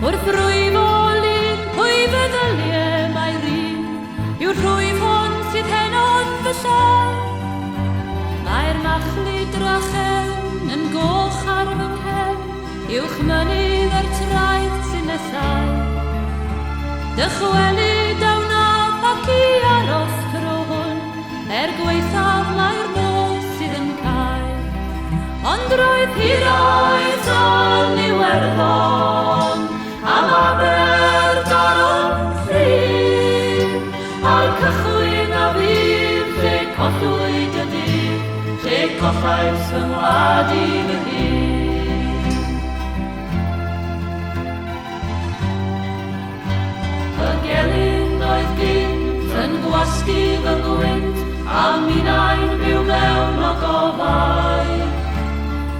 Wrth rwyf o lun, pwy feddyliau mae rin, yw'r rwyf hwn sydd heno'n fy siar. Mae'r machlu drachen yn goch ar fy nghefn, uwch mynydd yr traeth sy'n nesau. Dychwelyd awnaf ac i aros tro hwn, gweithaf mae'r nos sydd yn cael. Ond roedd hiraeth o'n Iwerddon, am Aberdaron ffrin, a'r cychwyn a fydd lle collwyd y dydd, lle collais fy ngwlad i fy hun. Y gelyn oedd gynt yn gwasgu fy gwynt, a minnau'n byw mewn o gofau.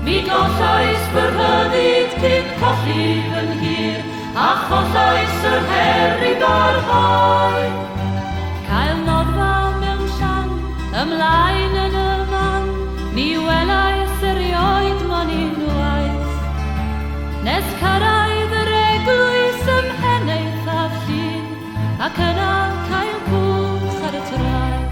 Mi gollais fy rhyddid cyn colli fy nghir, a chollais yr her i barhau. Cael noddfa mewn sian, ymlaen yn y man, mi welais erioed mon unwaith. Nes cyrraedd yr eglwys ym Mheneithaf Llŷn, ac yna cael cwch ar y traeth.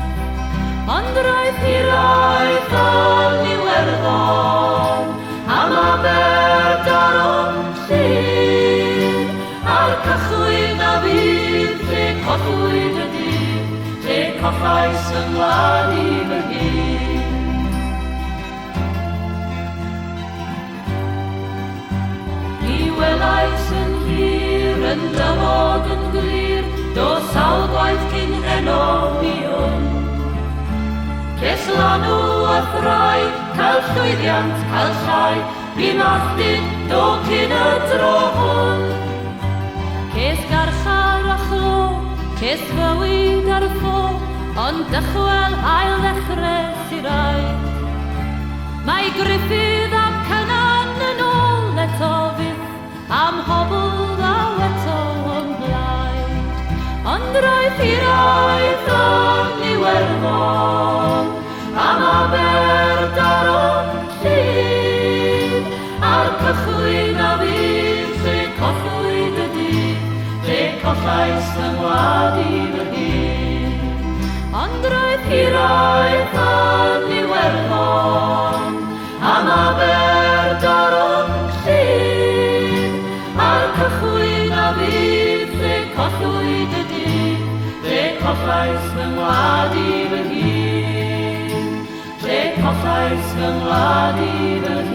Ond roedd hiraeth o'n Iwerddon, am Aberdaron llun, a'r cychwyn a fydd lle collwyd y dydd, lle collais fy ngwlad i fy hun. Mi welais yn hir, yn dymod yn glir, do sawl gwaith cyn heno mi hwn. Ces lanw a thraed, cael llwyddiant, cael llai, mi mathdyn do cyn y dro hwn. Ces garchar a chlo, ces fywyd ar ffo, ond dychwel ail ddechrau sy'n rhaid. Mae Griffith a Cynan yn ôl eto fydd, am hobl a eto o'n blaid. Ond roedd hiraeth o'n Iwerddon, am Aberdaron llun, a'r cychwyn a fydd lle collwyd y dydd, lle collais fy ngwlad i fy hun. Ond roedd hiraeth o'n Iwerddon, am Aberdaron llun, a'r cychwyn a fydd lle collwyd y dydd, lle collais fy ngwlad i fy hun. Lle collais fy ngwlad i fy hun.